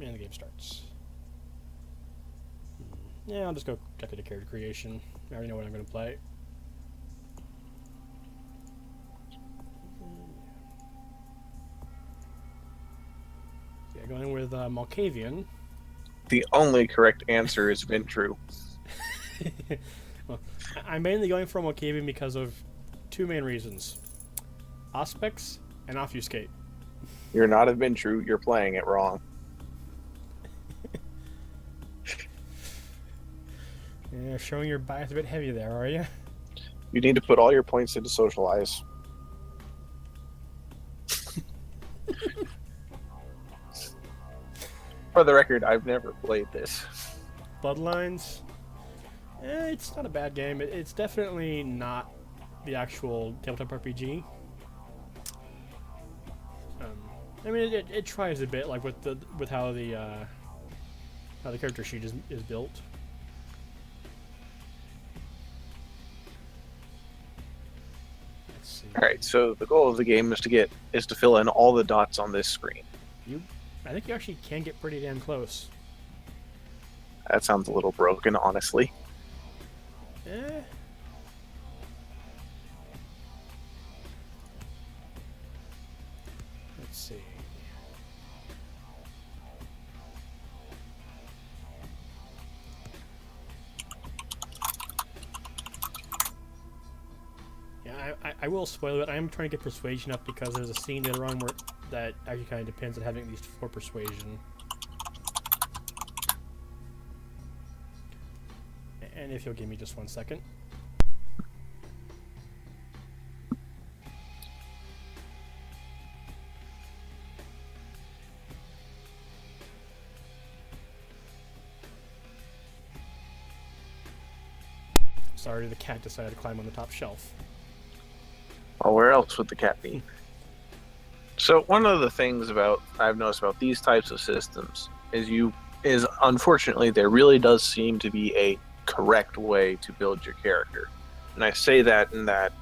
And the game starts. Yeah, I'll just go check the character creation. I already know what I'm going to play. Yeah, going with Malkavian. The only correct answer has been true. Well, I'm mainly going for Malkavian because of two main reasons. Aspects and Obfuscate. You're not have been true. You're playing it wrong. Yeah, showing your bias a bit heavy there, are you? You need to put all your points into socialize. For the record, I've never played this. Bloodlines. It's not a bad game. It's definitely not the actual tabletop RPG. I mean, it tries a bit, like with how the character sheet is built. Let's see. All right, so the goal of the game is to fill in all the dots on this screen. I think you actually can get pretty damn close. That sounds a little broken, honestly. Eh. Let's see. Yeah, I will spoil it. I am trying to get persuasion up because there's a scene later on where that actually kind of depends on having at least 4 persuasion. And if you'll give me just 1 second. Sorry, the cat decided to climb on the top shelf. Well, where else would the cat be? So one of the things I've noticed about these types of systems is unfortunately there really does seem to be a correct way to build your character. And I say that in that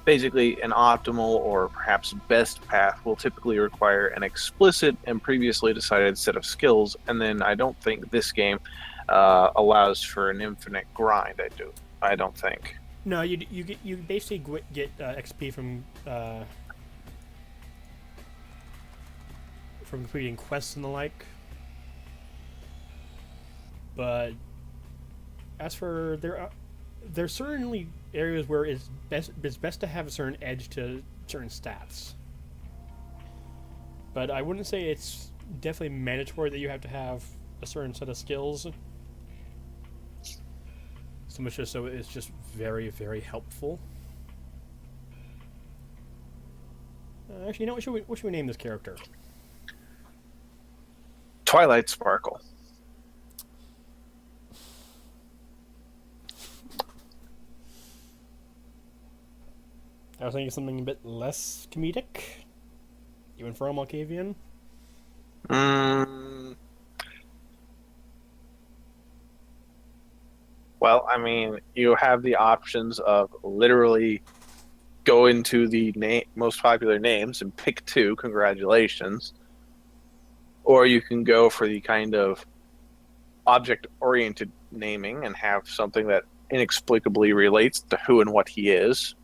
basically an optimal or perhaps best path will typically require an explicit and previously decided set of skills, and then I don't think this game allows for an infinite grind. I don't think. No, you basically get XP from completing quests and the like. But as for there's certainly areas where it's best to have a certain edge to certain stats. But I wouldn't say it's definitely mandatory that you have to have a certain set of skills. So much as so it's just very, very helpful. Actually, you know what should we name this character? Twilight Sparkle. I was thinking something a bit less comedic, even for a Malkavian. Well, I mean, you have the options of literally go into the most popular names and pick 2. Congratulations. Or you can go for the kind of object-oriented naming and have something that inexplicably relates to who and what he is.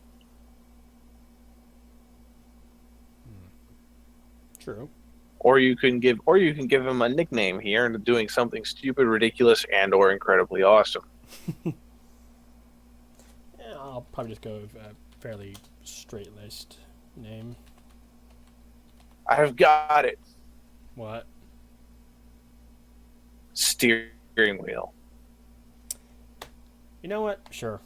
True. Or you can give him a nickname here and doing something stupid, ridiculous, and or incredibly awesome. Yeah, I'll probably just go with a fairly straight-laced name. I've got it. What? Steering wheel. You know what? Sure.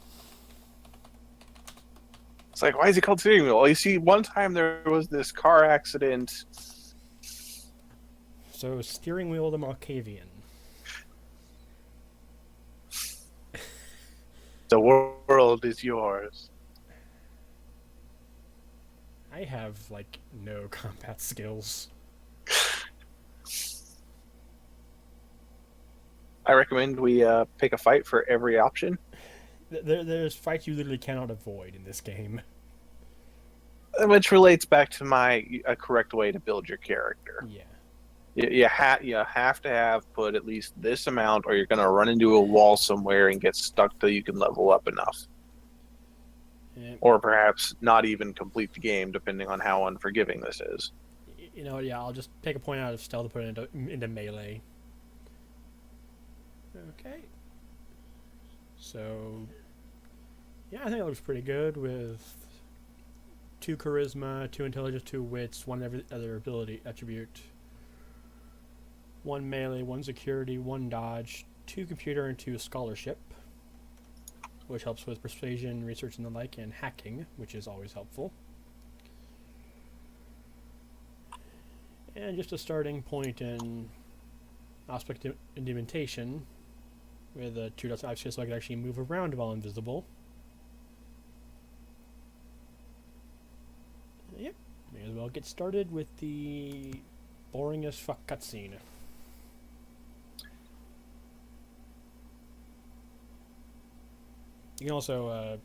It's like, why is it called steering wheel? Well, you see, one time there was this car accident. So, steering wheel the Malkavian. The world is yours. I have, like, no combat skills. I recommend we pick a fight for every option. There's fights you literally cannot avoid in this game. Which relates back to a correct way to build your character. Yeah. You have to have put at least this amount, or you're going to run into a wall somewhere and get stuck till you can level up enough. Yeah. Or perhaps not even complete the game, depending on how unforgiving this is. You know, yeah, I'll just take a point out of stealth and put it into melee. Okay. So, yeah, I think it looks pretty good with 2 charisma, 2 intelligence, 2 wits, 1 every other ability attribute, 1 melee, 1 security, 1 dodge, 2 computer, and 2 scholarship, which helps with persuasion, research, and the like, and hacking, which is always helpful. And just a starting point in aspect indentation with a 2 dots option, so I can actually move around while invisible. Yep, may as well get started with the boring as fuck cutscene. You can also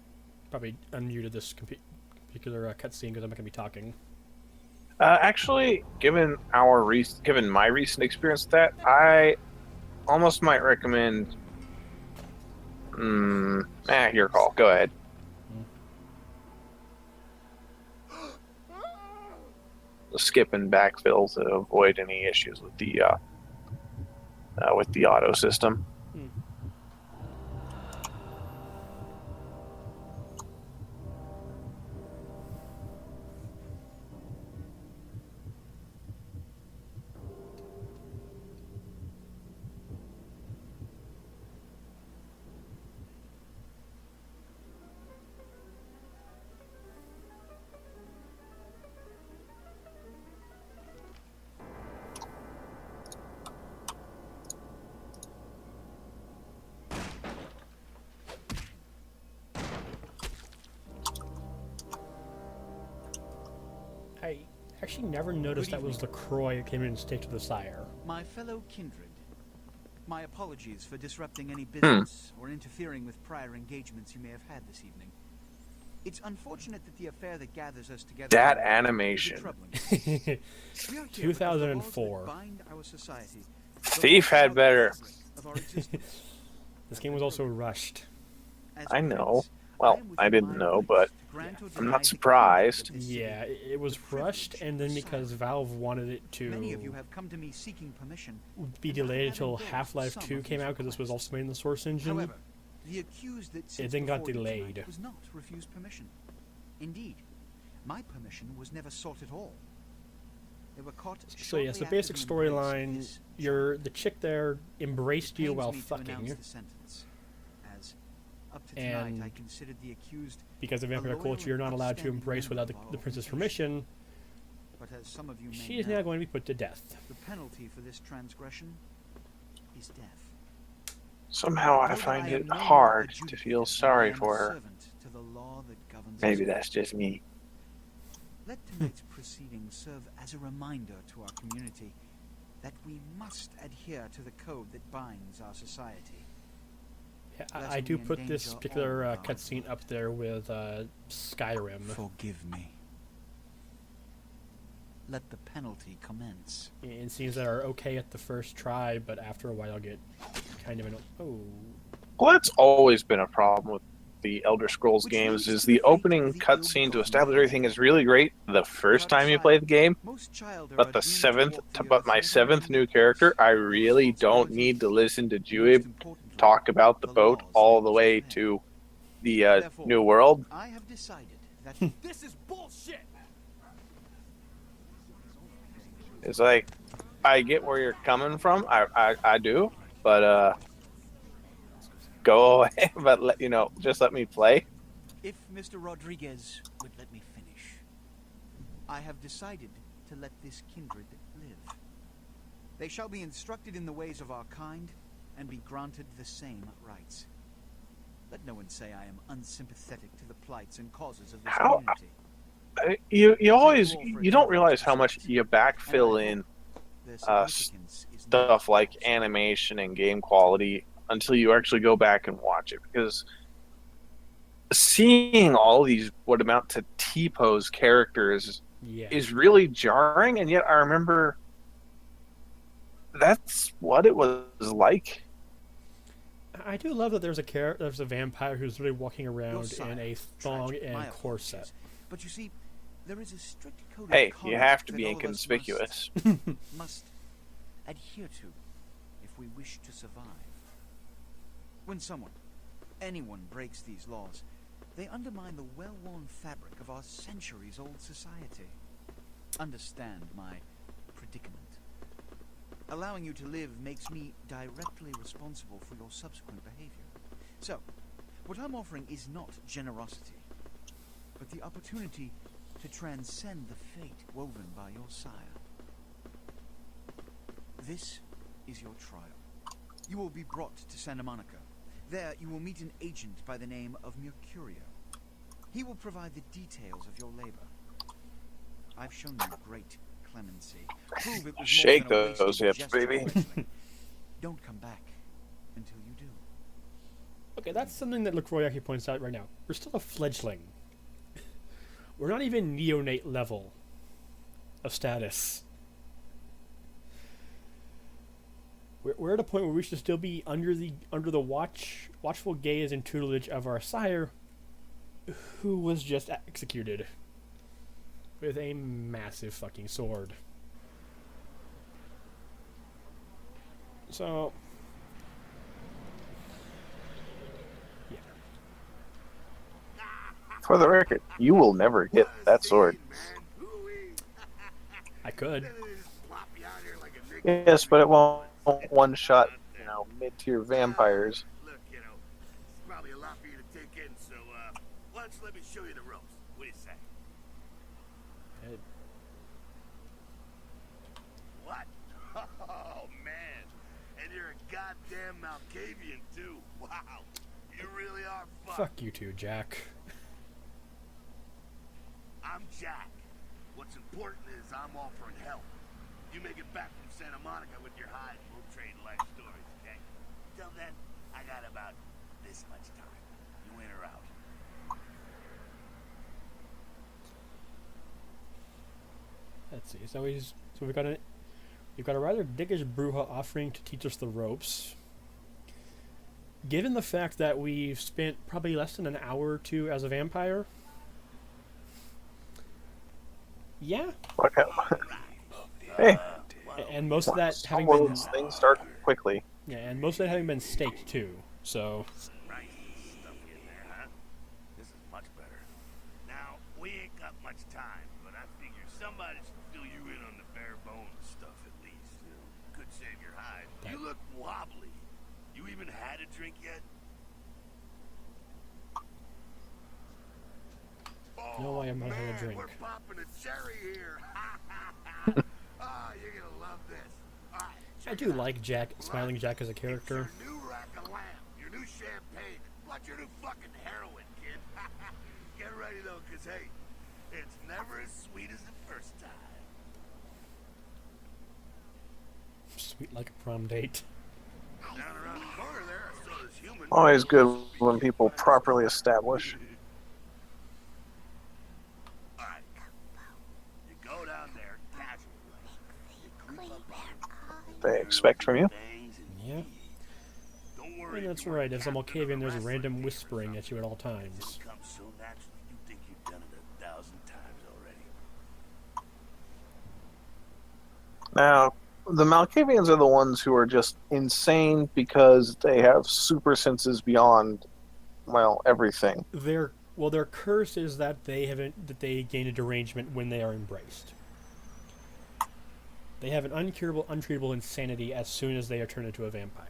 probably unmute this particular cutscene because I'm not going to be talking. Actually, given my recent experience with that, I almost might recommend. Your call. Go ahead. Skip and backfill to avoid any issues with the auto system. I actually never noticed that was LaCroix that came in and stayed to the sire. My fellow kindred, my apologies for disrupting any business or interfering with prior engagements you may have had this evening. It's unfortunate that the affair that gathers us together... That animation. 2004. Thief had better. This game was also rushed. I know. Well, I didn't know, but I'm not surprised. Yeah, it was rushed, and then because Valve wanted it to be delayed until Half-Life 2 came out, because this was also made in the Source engine, it then got delayed. Was not refused permission. Indeed, my permission was never sought at all. They were caught. So yes, the basic storyline: the chick there embraced you while fucking. Up to tonight, I considered the accused because of vampire culture, you're not allowed to embrace without the prince's permission. But as some of you she is now going to be put to death. The penalty for this transgression is death. Somehow I find it hard to feel sorry for her. Maybe that's just me. Let tonight's proceedings serve as a reminder to our community that we must adhere to the code that binds our society. I do put this particular cutscene up there with Skyrim. Forgive me. Let the penalty commence. In scenes that are okay at the first try, but after a while get kind of Well, that's always been a problem with the Elder Scrolls games. Is the opening cutscene to establish everything is really great the first time you play the game, but my seventh new character, I really don't need to listen to Juib talk about the boat all the way to the new world. I have decided that this is bullshit. It's like, I get where you're coming from. I do, but go away. But just let me play. If Mr. Rodriguez would let me finish, I have decided to let this kindred live. They shall be instructed in the ways of our kind and be granted the same rights. Let no one say I am unsympathetic to the plights and causes of this community. You don't realize how much you backfill in stuff like animation and game quality until you actually go back and watch it, because seeing all these what amount to T-pose characters is really jarring. And yet I remember that's what it was like. I do love that there's a vampire who's really walking Your around sire, in a thong tragic, my and corset. apologies. But you see, there is a strict code of Hey, you conduct have to that be all of us inconspicuous. must adhere to if we wish to survive. When anyone breaks these laws, they undermine the well-worn fabric of our centuries-old society. Understand my predicament. Allowing you to live makes me directly responsible for your subsequent behavior. So, what I'm offering is not generosity, but the opportunity to transcend the fate woven by your sire. This is your trial. You will be brought to Santa Monica. There you will meet an agent by the name of Mercurio. He will provide the details of your labor. I've shown you great clemency. Prove it was Shake more than a wasted those hips, gesture baby. wrestling. Don't come back until you do. Okay, that's something that LaCroix actually points out right now. We're still a fledgling. We're not even neonate level of status. We're at a point where we should still be under the watchful gaze and tutelage of our sire, who was just executed with a massive fucking sword. So, yeah. For the record, you will never get that sword. I could. Yes, but it won't one-shot, mid-tier vampires. Look, it's probably a lot for you to take in, so, why don't you let me show you the ropes? What do you say? What? Oh, man. And you're a goddamn Malkavian, too. Wow. You really are fucked. Fuck you too, Jack. I'm Jack. What's important is I'm offering help. You make it back from Santa Monica with your hide, we'll trade life stories, okay? Till then, I got about this much time. You in or out? Let's see. So we've got a rather dickish Bruja offering to teach us the ropes. Given the fact that we've spent probably less than an hour or two as a vampire, yeah. Okay. Hey, And most of that having some of been these things start quickly. and most of that having been staked too. So Right. Stuff in there, huh? This is much better. Now, we ain't got much time, but I figure somebody should fill you in on the bare bones stuff at least. Could save your hide. You look wobbly. You even had a drink yet? no, I am not having a drink. We're popping a cherry here. Oh, you're gonna love this. All right, I check do it out. like Smiling Jack as a character. It's your new rack of lamb, your new champagne, plus your new fucking heroin, kid. Get ready though, cause hey, it's never as sweet as the first time. Sweet like a prom date. Down around the corner there, I saw this human. Always good when people properly establish. All right, you go down there casually. You creep up on They expect from you. things and Yeah. don't worry. And if that's you right, are as a captain of Malkavian, the there's a wrestling random team or whispering at you at all something. times. It comes so naturally, you think you've done it 1,000 times already. Now, the Malkavians are the ones who are just insane because they have super senses beyond, everything. Their curse is that they gain a derangement when they are embraced. They have an uncurable, untreatable insanity as soon as they are turned into a vampire.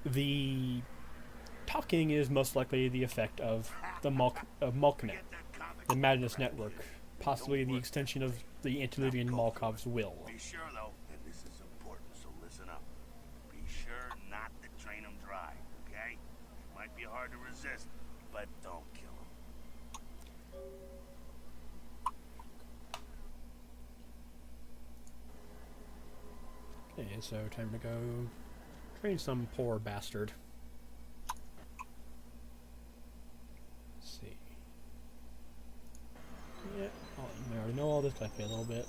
The talking is most likely the effect of Malknet, the Madness Network, possibly the extension of the antediluvian Malkov's will. Be sure, though, and this is important, so listen up. Be sure not to drain them dry, okay? It might be hard to resist, but don't kill them. Okay, so time to go train some poor bastard. Let's see. Yeah, I already know all this. I play a little bit.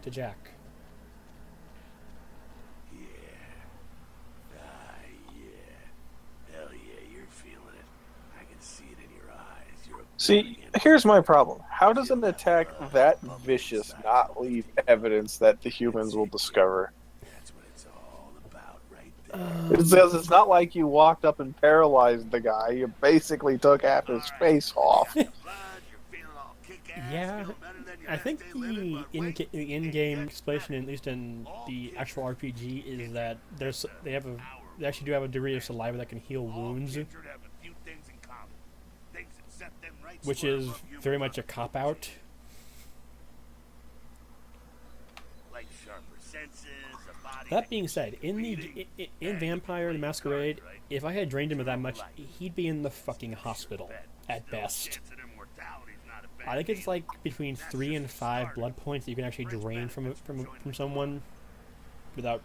to Jack. Yeah. Yeah. Hell yeah, you're feeling it. I can see it in your eyes. You're a See, here's my problem. How does an attack that vicious not leave evidence that the humans will discover? That's what it's all about right It's not like you walked up and paralyzed the guy. You basically took half his face off. Yeah, I think the in-game explanation, at least in the actual RPG, is that they actually do have a degree of saliva that can heal wounds, which is very much a cop-out. That being said, in Vampire the Masquerade, if I had drained him of that much, he'd be in the fucking hospital at best. I think it's like between 3 and 5 blood points that you can actually drain from someone without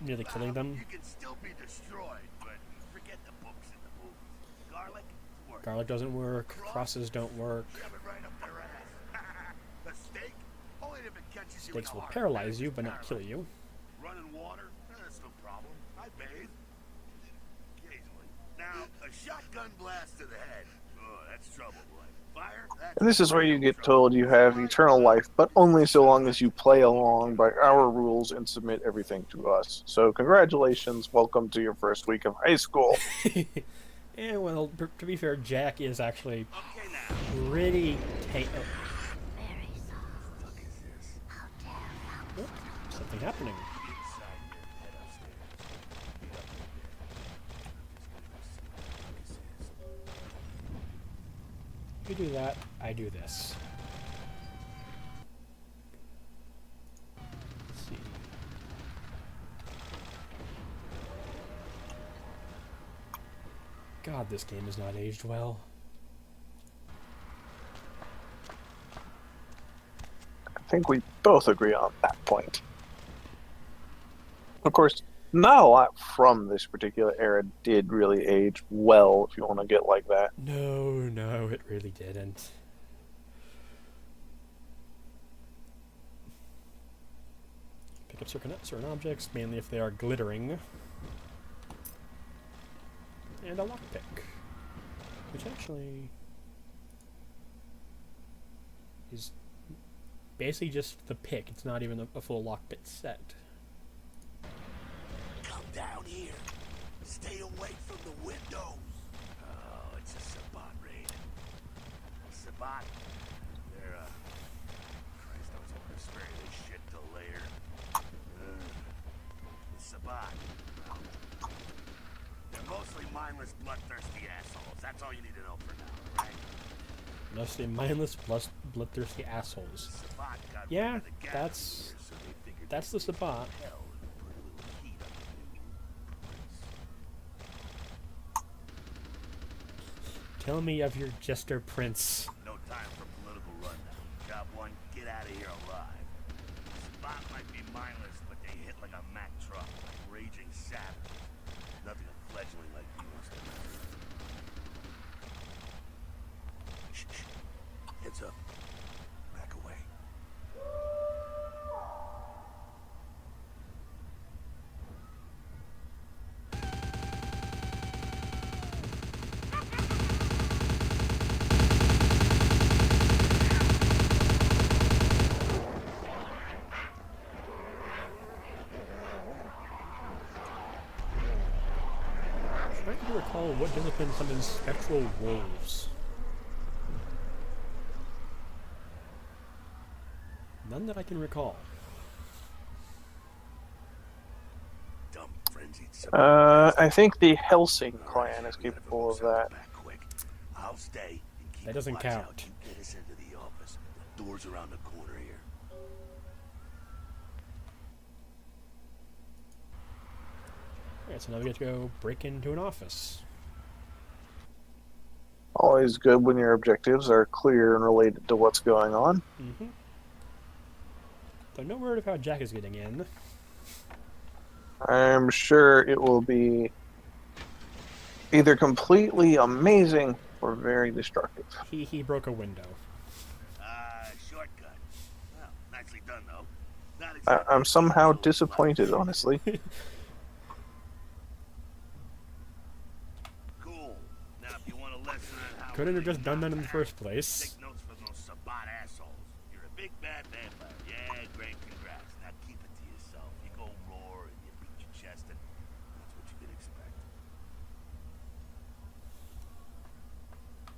nearly killing them. You can still be destroyed, but forget the books and the movies. Garlic works. Garlic doesn't work. Crosses don't work. Shove it right up their ass. A steak? Only if it catches you in Steaks the will heart. paralyze you, but not kill you. Running water? That's no problem. I bathe. Occasionally. Now, a shotgun blast to the head. Oh, that's trouble, boy. Fire? And this is where you get told you have eternal life, but only so long as you play along by our rules and submit everything to us. So congratulations, welcome to your first week of high school. And well, to be fair, Jack is actually Okay, now. pretty Very soft. What the fuck is this? How dare you? something happening. Inside your head upstairs. You do that, I do this. Let's see. God, this game has not aged well. I think we both agree on that point. Of course, not a lot from this particular era did really age well, if you want to get like that. No, it really didn't. Pick up certain objects, mainly if they are glittering. And a lockpick. Which actually is basically just the pick. It's not even a full lockpick set. Come down here. Stay away from the windows. Oh, it's a Sabat raid. Sabat. They're, Christ, I was hoping to spare this shit till later. The Sabat. Well, they're mostly mindless, bloodthirsty assholes. That's all you need to know for now, right? Mostly mindless, bloodthirsty assholes. Sabat got Yeah, rid of the gas that's here, so they figured that's the Sabat. hell and put a little heat up in it. Tell me of your Jester Prince. No time for political rundown. Job one, get out of here alive. Spot might be mindless, but they hit like a Mack truck, like raging savages. Nothing a fledgling like you wants to do. Shh, shh. Heads up. Back away. Trying to recall what discipline summons spectral wolves. None that I can recall. Dumb frenzied I think the Helsing clan is capable of that. Back quick. I'll stay and keep That doesn't watch count. out. You get us into the office. The door's around the corner here. Alright, so now we get to go break into an office. Always good when your objectives are clear and related to what's going on. Mm-hmm. Though no word of how Jack is getting in. I'm sure it will be either completely amazing or very destructive. He broke a window. Shortcut. Well, nicely done, though. Now, I'm somehow disappointed, honestly. Cool. Now, if you want a lesson on how Couldn't have really just done that not in the to first act, place. take notes from those Sabat assholes. You're a big bad vampire. Yeah, great, congrats. Now keep it to yourself. You go roar and you beat your chest, and that's what you can expect.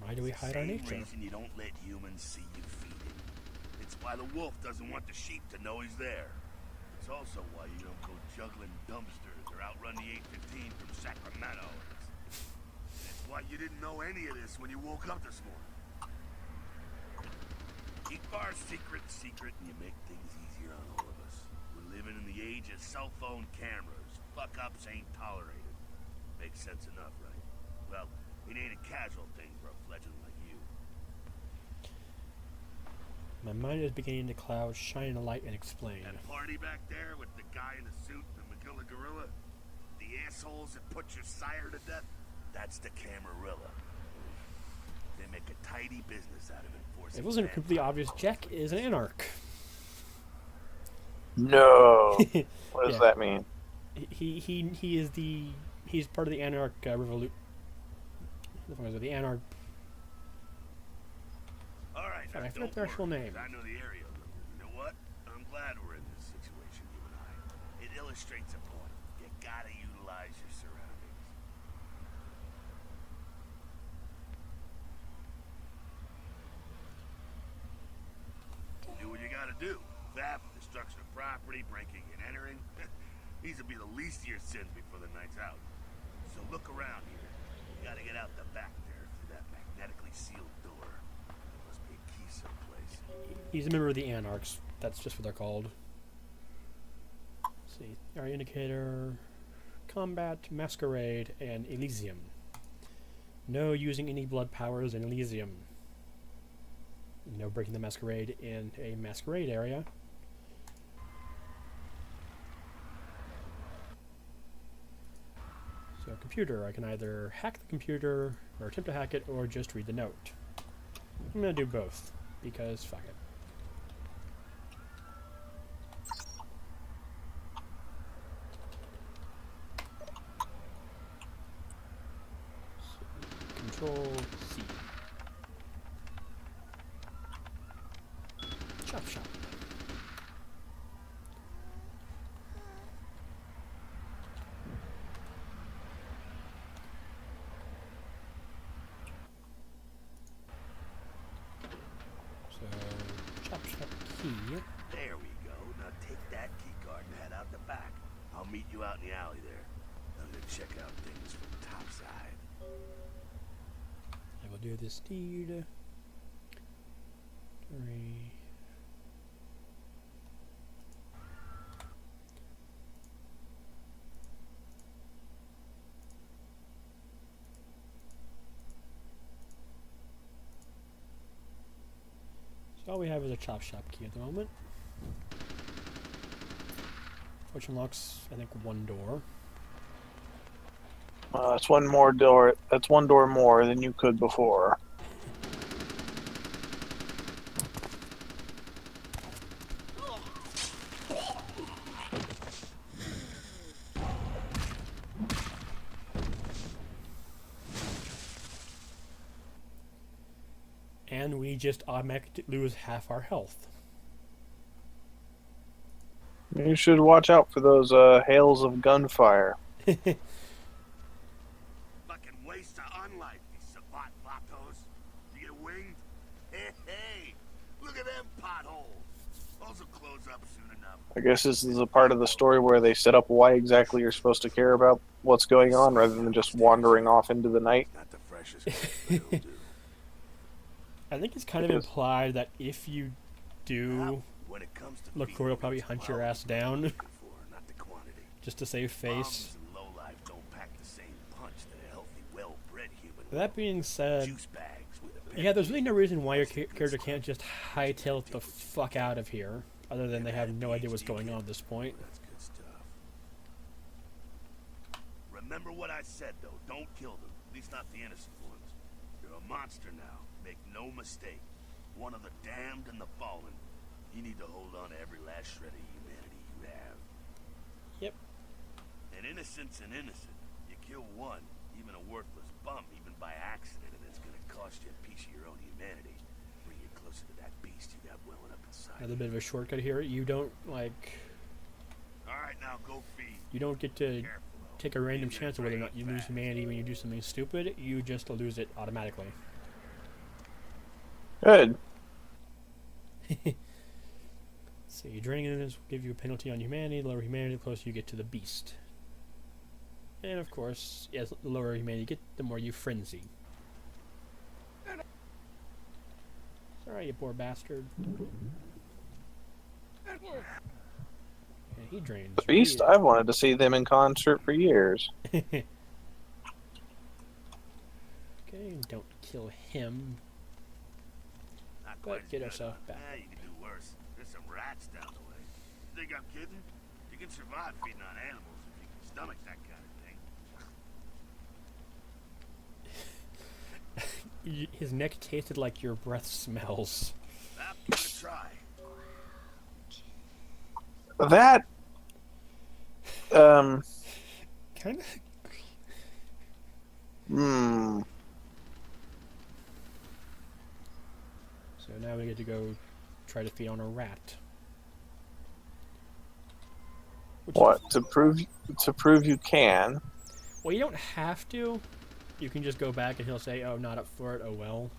Why do we hide our Same nature? reason you don't let humans see you feeding. It's why the wolf doesn't want the sheep to know he's there. It's also why you don't go juggling dumpsters or outrun the 815 from Sacramento. It's why you didn't know any of this when you woke up this morning. Keep our secret secret and you make things easier on all of us. We're living in the age of cell phone cameras. Fuck-ups ain't tolerated. Makes sense enough, right? Well, it ain't a casual thing for a fledgling like you. My mind is beginning to cloud, shine a light, and explain. That party back there with the guy in the suit and the Magilla gorilla? The assholes that put your sire to death? That's the Camarilla. They make a tidy business out of enforcing. It wasn't completely obvious. Jack is an anarch. No. What does Yeah. that mean? He is the he's part of the anarch revolution. The anarch. All right, I now forgot don't their actual worry, name. 'cause I know the area. You know what? I'm glad we're in this situation, you and I. It illustrates a point. You gotta utilize your surroundings. Do what you gotta do. Theft, destruction of property, breaking and entering. These will be the least of your sins before the night's out. So look around here. You gotta get out the back there through that magnetically sealed door. There must be a key someplace. He's a member of the anarchs. That's just what they're called. Let's see, our indicator, combat, masquerade, and Elysium. No using any blood powers in Elysium. No breaking the masquerade in a masquerade area. So computer, I can either hack the computer, or attempt to hack it, or just read the note. I'm gonna do both, because fuck it. Control C. Chop chop. So chop chop key. There we go. Now take that key card and head out the back. I'll meet you out in the alley there. I'm gonna check out things from the top side. I will do this deed. 3. So all we have is a chop shop key at the moment, which unlocks, I think, one door. That's one more door. That's one door more than you could before. And we just automatically lose half our health. You should watch out for those hails of gunfire. Fucking waste of unlife, these Sabat vatos. You get winged? Hey, look at them potholes. Those will close up soon enough. I guess this is a part of the story where they set up why exactly you're supposed to care about what's going on rather than just wandering off into the night. Not the freshest, but it'll do. I think it's kind of Because- implied that if you do When it comes to look, Corey will probably hunt your ass down not the quantity. just to save face. Bums and lowlife don't pack the same punch that a healthy, well-bred human That being said, juice bags with a yeah, there's really no reason why your character can't just hightail it the fuck out of here, other than they have no idea what's going on at this point. That's good stuff. Remember what I said, though. Don't kill them. At least not the innocent ones. You're a monster now. Make no mistake. One of the damned and the fallen. You need to hold on to every last shred of humanity Yep. An innocent's an innocent. You kill one, even a worthless bum, even by accident, and it's gonna cost you a piece of your own humanity. Bring you closer to that beast you got welling up inside. Another bit of a shortcut here. You don't, like... Alright, now go feed. You don't get to Careful, though. take a random He's chance of gonna whether or not you drain lose fast. humanity when you do something stupid. You just lose it automatically. Good. So draining this will give you a penalty on humanity. The lower humanity, the closer you get to the beast. And of course, yes, the lower humanity you get, the more you frenzy. Sorry, you poor bastard. And he drains. Beast, I've wanted to see them in concert for years. Okay, don't kill him. Not But quite as get good, ourselves huh? back. Yeah, you can do worse. There's some rats down the way. Think I'm kidding? You can survive feeding on animals if you can stomach that kind of thing. His neck tasted like your breath smells. Well, give it a try. That, Kind of. So now we get to go try to feed on a rat. Which what, to prove you can? Well, you don't have to. You can just go back and he'll say, oh, not up for it, oh well.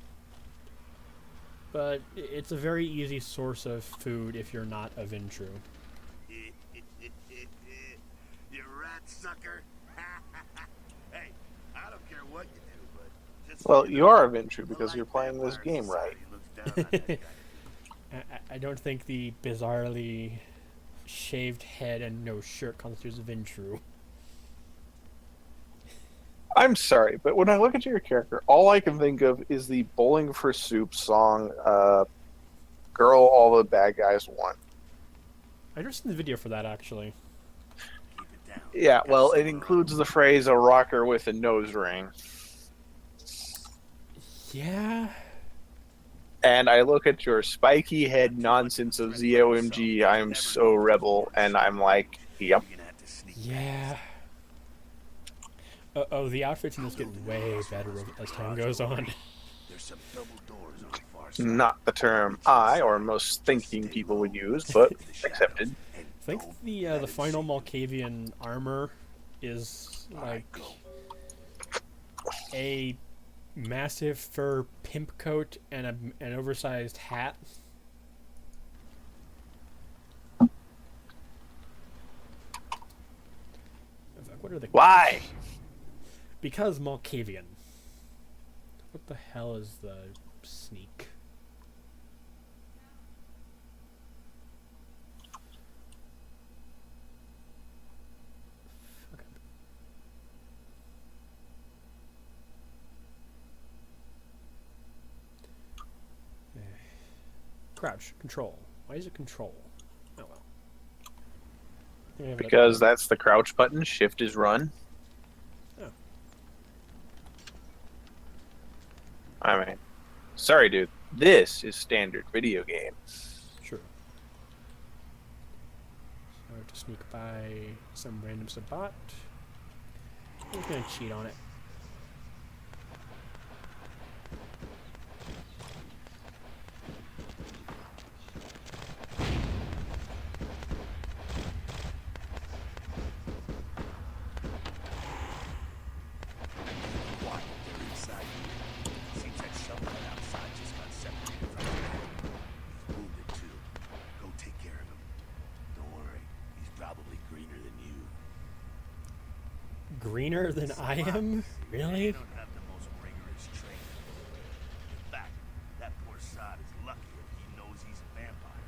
But it's a very easy source of food if you're not a Ventru. You rat sucker. Hey, I don't care what you do, but just Well, so you know, are a Ventru because polite you're playing this vampire game right. society looks down on that kind of thing. I don't think the bizarrely shaved head and no shirt constitutes a Ventru. I'm sorry, but when I look at your character, all I can think of is the Bowling for Soup song, Girl All the Bad Guys Want. I've never seen the video for that, actually. Keep it down. Yeah, Got well, it silver includes the phrase, a rocker with a nose ring. Yeah. And I look at your spiky head nonsense of ZOMG, I'm so rebel, and I'm like, yep. You're gonna have to sneak Yeah. Oh, the outfits in this get way better as time goes on. There's some double doors on the far side. Not the term I or most thinking people would use, but accepted. I think the final Malkavian armor is like a massive fur pimp coat and an oversized hat. What are the Why? Because Malkavian. What the hell is the sneak? Okay. Crouch. Control. Why is it control? Oh well. I think I have it up Because there. that's the crouch button, shift is run. Oh. I mean, sorry, dude. This is standard video game. Sure. So I have to sneak by some random Sabat. I'm just gonna cheat on it. Quiet, they're inside here. Seems that shovelhead outside just got separated from the man. He's wounded too. Go take care of him. Don't worry, he's probably greener than you. Greener than I am? They Really? don't have the most rigorous training. In fact, that poor sod is lucky if he knows he's a vampire.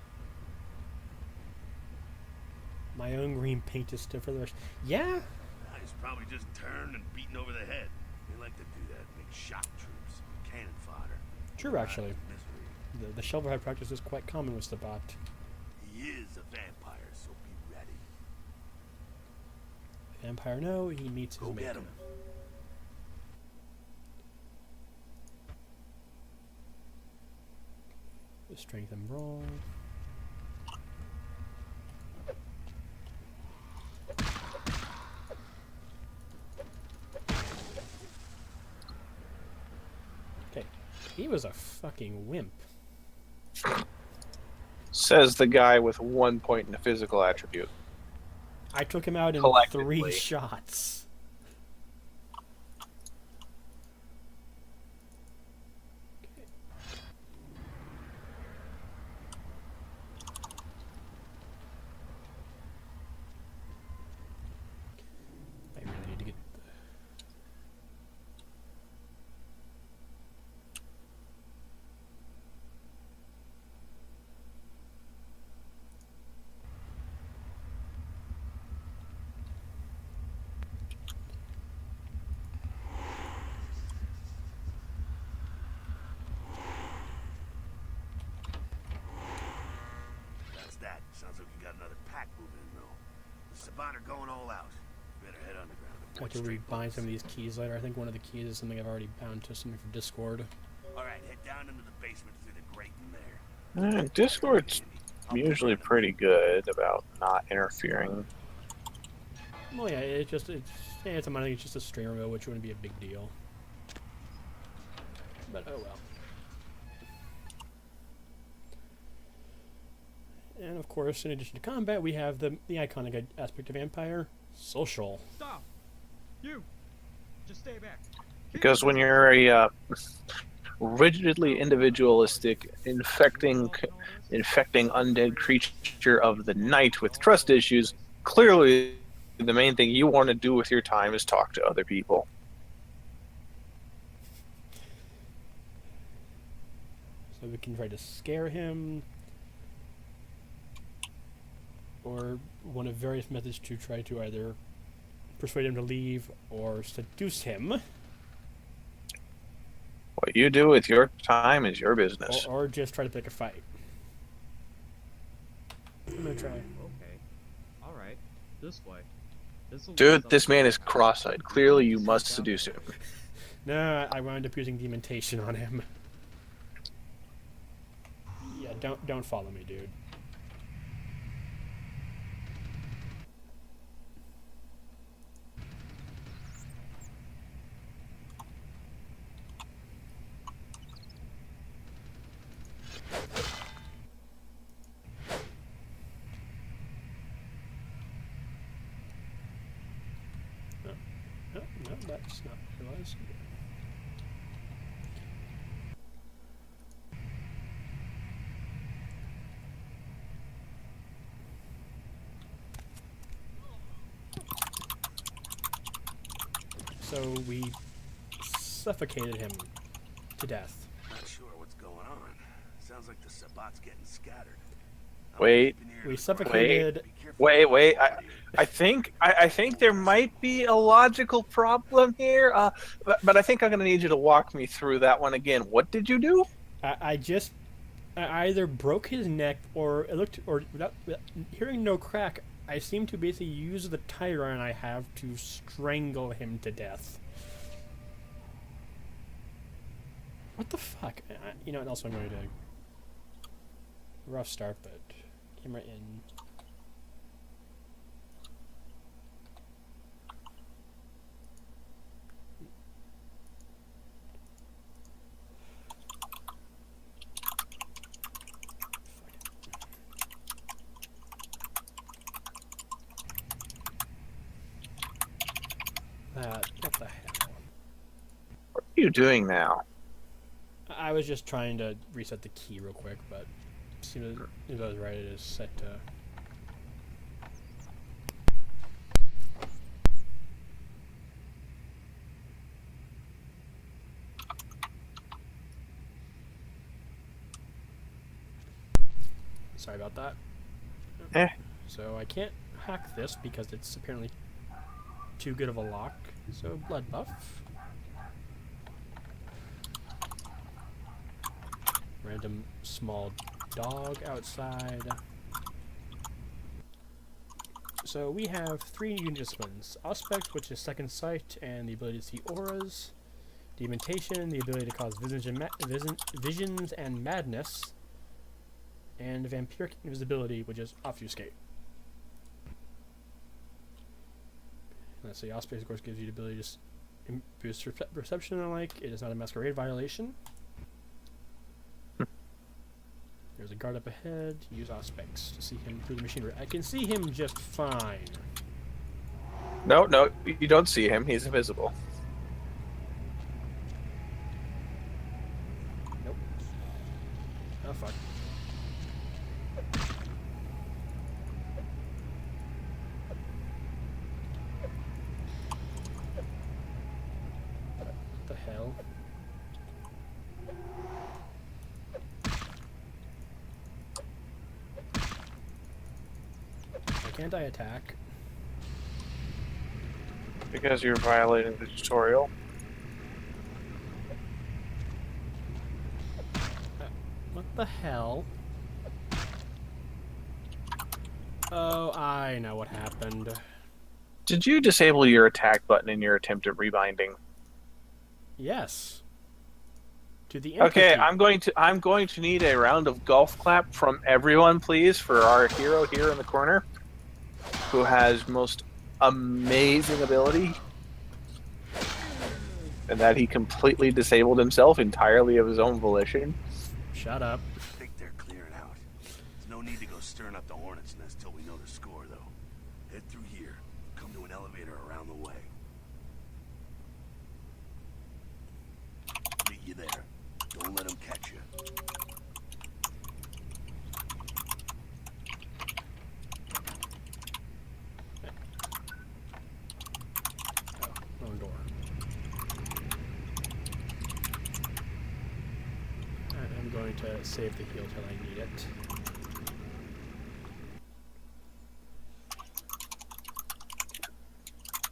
My own green paint is still for the rest. Yeah? He's probably just turned and beaten over the head. They like to do that, make shock troops, cannon fodder. True, actually. Misery. The shovelhead practice is quite common with Sabat. He is a vampire, so be ready. Vampire, no, he meets his Go maker. get him. The strength and brawl. He was a fucking wimp. Says the guy with 1 point in a physical attribute. I took him out in 3 Collectively. shots. I really need to get. That's that. Sounds like we got another pack moving in, though. The Sabat are going all out. Better head underground. I could rebind some of these keys later. I think one of the keys is something I've already bound to something from Discord. All right, head down into the basement through the grate in there. Discord's usually pretty good about not interfering. Well, yeah, it's just it's I think it's just a string removal, which wouldn't be a big deal. But oh well. And of course, in addition to combat, we have the iconic aspect of Vampire, social. Stop! You! Just stay back. Because when you're a rigidly individualistic, infecting undead creature of the night with trust issues, clearly the main thing you want to do with your time is talk to other people. So we can try to scare him, or one of various methods to try to either persuade him to leave or seduce him. What you do with your time is your business. Or just try to pick a fight. I'm gonna try. Okay. Alright. This way. This'll Dude, lead this somewhere. man is cross-eyed. Clearly you must seduce him. No, I wound up using dementation on him. Yeah, don't follow me, dude. No, that's not what it was. So we suffocated him to death. Not sure what's going on. Sounds like the Sabat's getting scattered. Wait. We suffocated. Wait. I think there might be a logical problem here. But I think I'm gonna need you to walk me through that one again. What did you do? I either broke his neck, or it looked, or without hearing no crack, I seem to basically use the tire iron I have to strangle him to death. What the fuck? You know what else I'm going to do? Rough start, but camera in. What the hell? What are you doing now? I was just trying to reset the key real quick, but if I was right, it is set to. Sorry about that. Eh. So I can't hack this because it's apparently too good of a lock. So blood buff. Random small dog outside. So we have 3 new disciplines. Aspect, which is second sight and the ability to see auras. Dementation, the ability to cause visions and madness. And vampiric invisibility, which is obfuscate. Let's see, Aspect, of course, gives you the ability to boost perception and the like. It is not a masquerade violation. There's a guard up ahead. Use Auspex to see him through the machinery. I can see him just fine. No, you don't see him. He's invisible. Nope. Oh, fuck. What the hell? Why can't I attack? Because you're violating the tutorial. What the hell? Oh, I know what happened. Did you disable your attack button in your attempt at rebinding? Yes. To the Okay, entity. I'm going to need a round of golf clap from everyone, please, for our hero here in the corner, who has most amazing ability, and that he completely disabled himself entirely of his own volition. Shut up. I think they're clearing out. There's no need to go stirring up the hornet's nest till we know the score, though. Head through here. Come to an elevator around the way. Meet you there. Don't let them catch you. Oh, wrong door. I'm going to save the heal till I need it.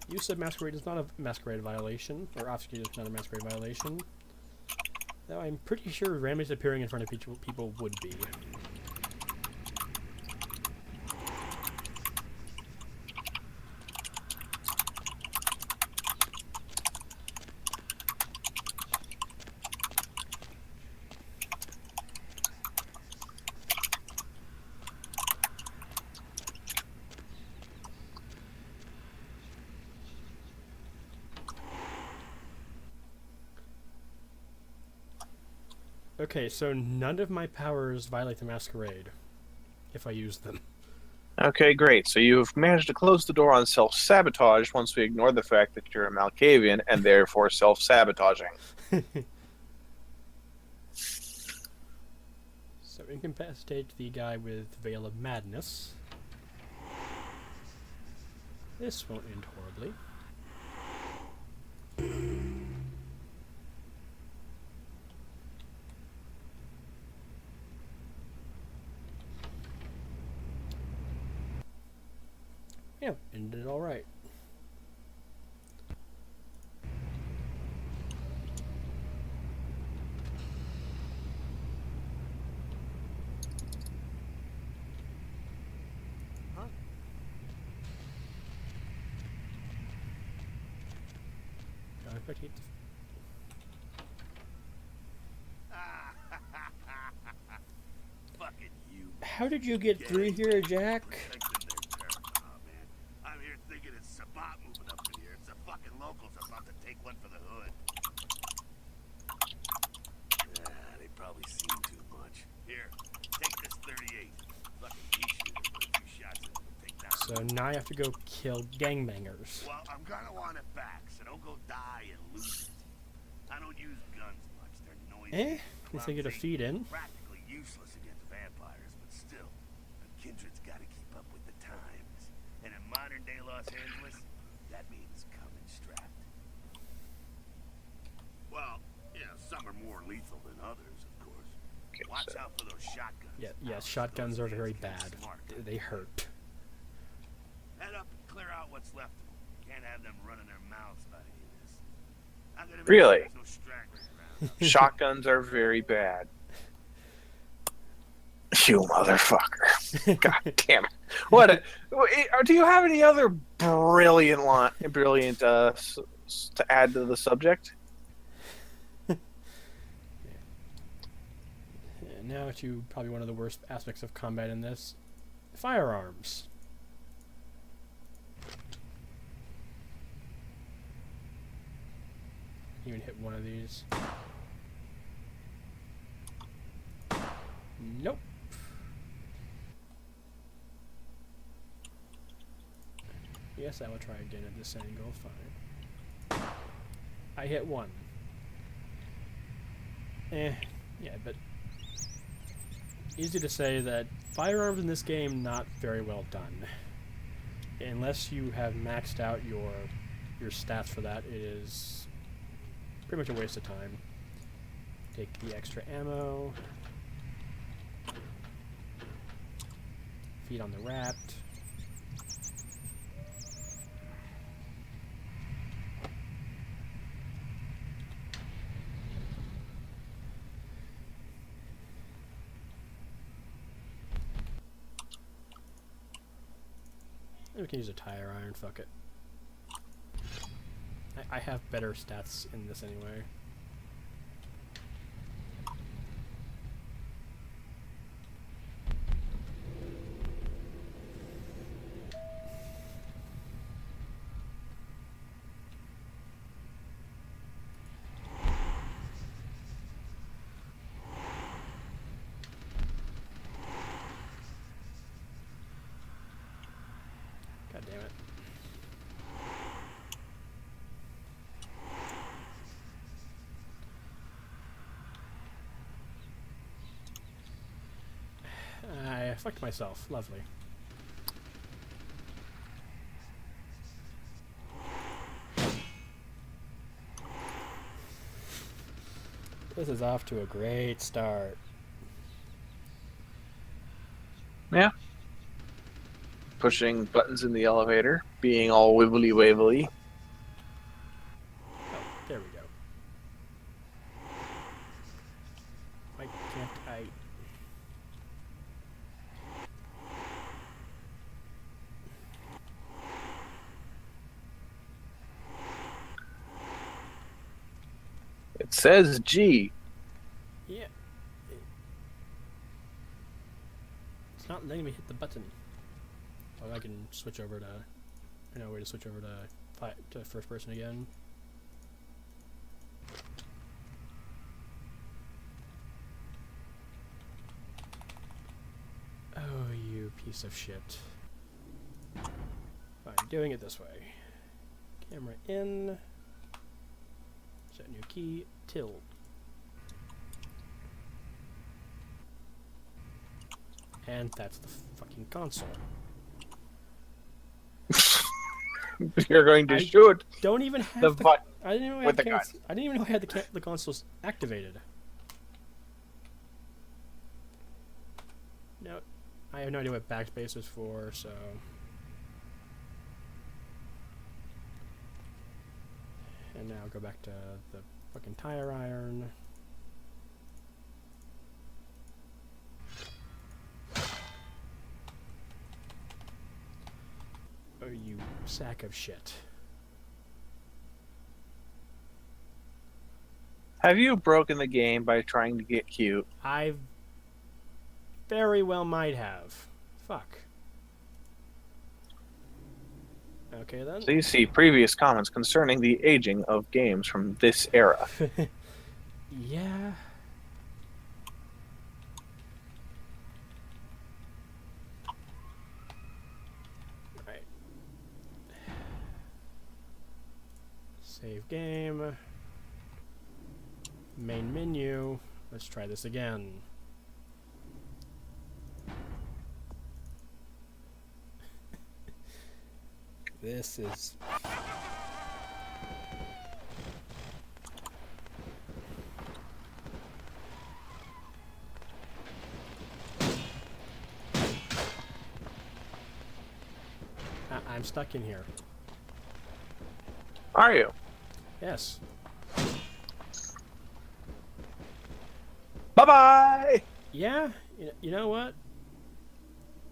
Use of Masquerade is not a Masquerade violation, or obfuscate is not a Masquerade violation. Though I'm pretty sure randomly appearing in front of people would be. Okay, so none of my powers violate the Masquerade, if I use them. Okay, great. So you've managed to close the door on self-sabotage once we ignore the fact that you're a Malkavian and therefore self-sabotaging. So incapacitate the guy with Veil of Madness. This won't end horribly. Yeah, ended all right. Huh? Don't expect it Fucking you. How did you get through here, Jack? Oh, man. I'm here thinking it's Sabat moving up in here. It's the fucking locals about to take one for the hood. They probably seen too much. Here, take this 38. Fucking pea shooter, put a few shots in it and take down. So now I have to go kill gangbangers. Well, I'm gonna want it back, so don't go die and lose it. I don't use guns much. They're noisy. At least I get a clumsy, feed in. Practically useless against vampires, but still, a kindred's gotta keep up with the times. And in modern day Los Angeles, that means coming strapped. Well, yeah, some are more lethal than others, of course. Okay, Watch so- out for those shotguns. Yeah, yes, Those shotguns are things very get bad. smart. They hurt. Head up and clear out what's left of them. Can't have them running their mouths about any of this. I'm gonna make sure Really? there's no stragglers around. Shotguns are very bad. You motherfucker. God damn it. Do you have any other brilliant to add to the subject? Now to probably one of the worst aspects of combat in this. Firearms. Even hit one of these. Nope. Yes, I will try again at this angle. Fine. I hit 1. Yeah, but easy to say that firearms in this game not very well done. Unless you have maxed out your stats for that, it is pretty much a waste of time. Take the extra ammo. Feed on the rat. We can use a tire iron, fuck it. I have better stats in this anyway. God damn it. I fucked myself. Lovely. This is off to a great start. Yeah. Pushing buttons in the elevator, being all wibbly wabbly. Oh, there we go. Why can't I... It says G. Yeah. It's not letting me hit the button. Oh, I can switch over to... I know a way to switch over to first person again. Oh, you piece of shit. Fine, doing it this way. Camera in. Set new key. Tilde. And that's the fucking console. You're going to I shoot Don't even have the the... button. I didn't even know I with had the gun. I didn't even know I had the consoles activated. No, I have no idea what backspace is for, so... And now go back to the fucking tire iron. Oh, you sack of shit. Have you broken the game by trying to get cute? I very well might have. Fuck. Okay then. Please see previous comments concerning the aging of games from this era. Yeah. Right. Save game. Main menu. Let's try this again. This is... I'm stuck in here. Are you? Yes. Bye-bye! Yeah, you know what?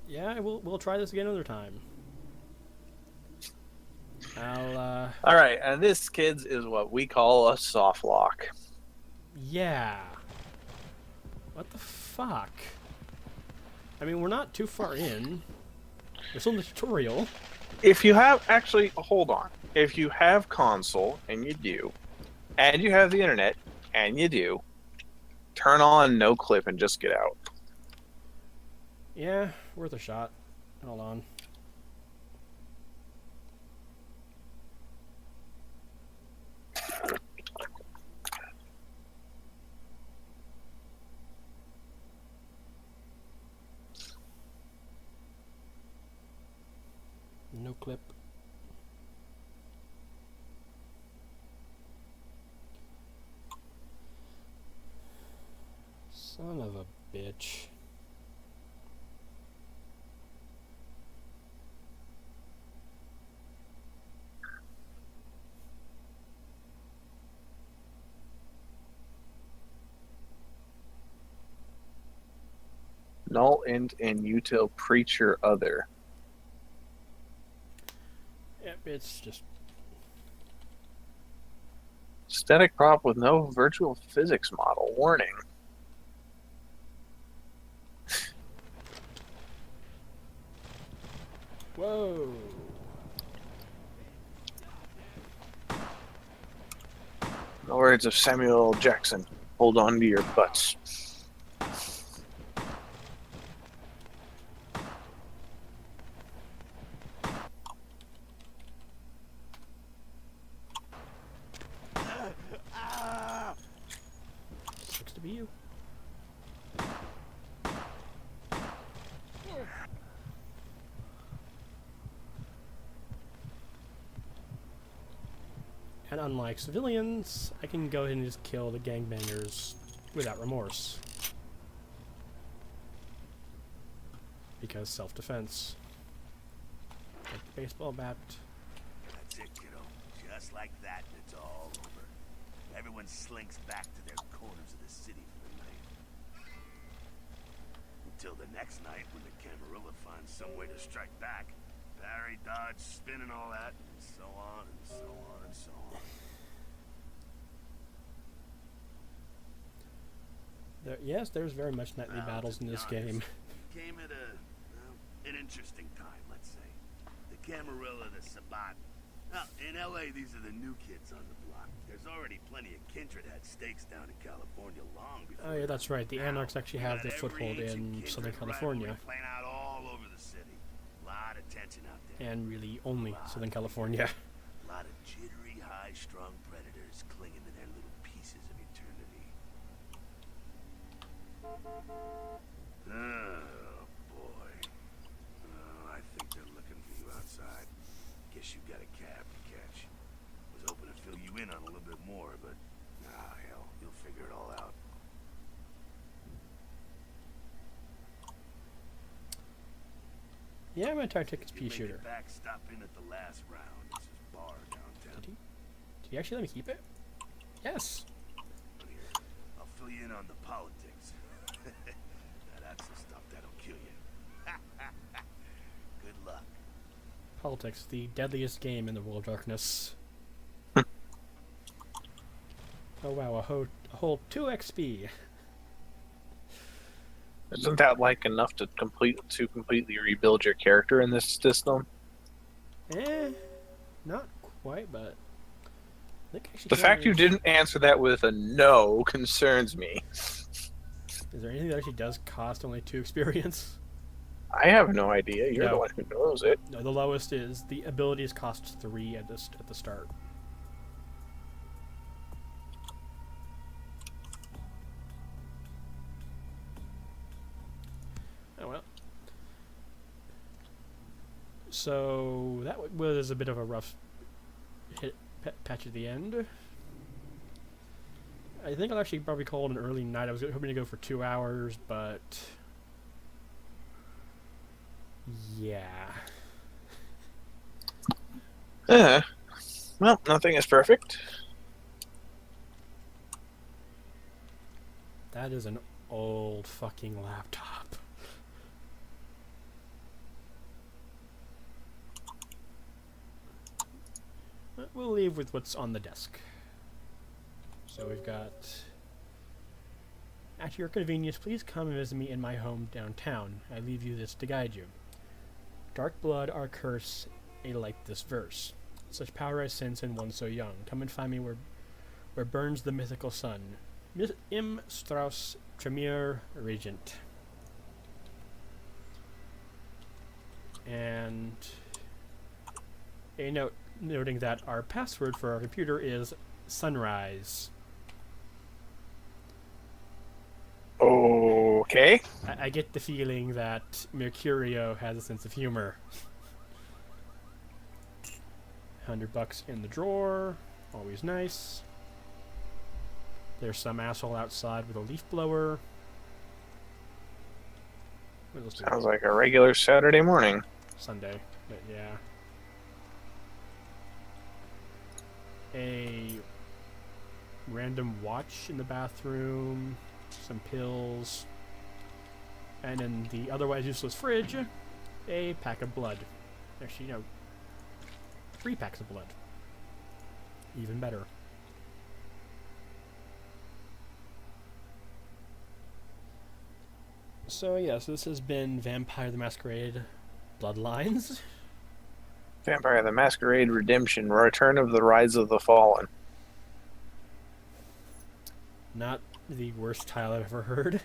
Yeah, we'll try this again another time. I'll, Alright, and this, kids, is what we call a soft lock. yeah. What the fuck? I mean, we're not too far in. We're still in the tutorial. If you have... Actually, hold on. If you have console, and you do, and you have the internet, and you do, turn on no clip and just get out. Yeah, worth a shot. Hold on. clip. Son of a bitch. Null int and util preacher other. Yep, it's just Static prop with no virtual physics model. Warning. whoa. In the words of Samuel L. Jackson, hold on to your butts. Looks to be you. And unlike civilians, I can go ahead and just kill the gangbangers without remorse. Because self-defense. Like the baseball bat. That's it, kiddo. Just like that, it's all over. Everyone slinks back to their corners of the city for the night. Until the next night when the Camarilla finds some way to strike back. Parry, dodge, spin and all that, and so on and so on and so on. Yes, there's very much nightly battles in this game. Came at an interesting time, let's say. The Camarilla, the Sabat. Now, in LA, these are the new kids on the block. There's already plenty of kindred had stakes down in California long before. Oh yeah, that's right. The Anarchs actually have their Got foothold every in ancient Southern kindred California. rivalry playing out all over the city. Lot of tension out there. And really only Southern California. A lot of jittery, high-strung predators clinging to their little pieces of eternity. Oh, boy. Oh, I think they're looking for you outside. Guess you got a cab to catch. Was hoping to fill you in on a little bit more, but hell, you'll figure it all out. Yeah, I'm gonna try to take his You pea made shooter. it back, stop in at the last round. This is bar downtown. Did he actually let me keep it? Yes. Here, I'll fill you in on the politics. That's the stuff that'll kill you. Good luck. Politics, the deadliest game in the World of Darkness. Oh wow, a whole 2 XP. Isn't that like enough to completely rebuild your character in this system? Not quite, but I think I actually The fact you didn't answer that with a no concerns me. Is there anything that actually does cost only 2 experience? I have no idea. You're No. the one who knows it. No, the lowest is the abilities cost 3 at the start. Oh well. So that was a bit of a rough patch at the end. I think I'll actually probably call it an early night. I was hoping to go for 2 hours, but yeah. Well, nothing is perfect. That is an old fucking laptop. But we'll leave with what's on the desk. So we've got... At your convenience, please come and visit me in my home downtown. I leave you this to guide you. Dark blood, our curse, a like this verse. Such power I sense in one so young. Come and find me where burns the mythical sun. Im Strauss Tremere Regent. And a note noting that our password for our computer is sunrise. Okay. I get the feeling that Mercurio has a sense of humor. $100 in the drawer. Always nice. There's some asshole outside with a leaf blower. What else do we Sounds have? like a regular Saturday morning. Sunday, but yeah. A random watch in the bathroom, some pills, and in the otherwise useless fridge, a pack of blood. Actually, 3 packs of blood. Even better. So yes, this has been Vampire the Masquerade Bloodlines. Vampire the Masquerade Redemption, Return of the Rise of the Fallen. Not the worst title I've ever heard.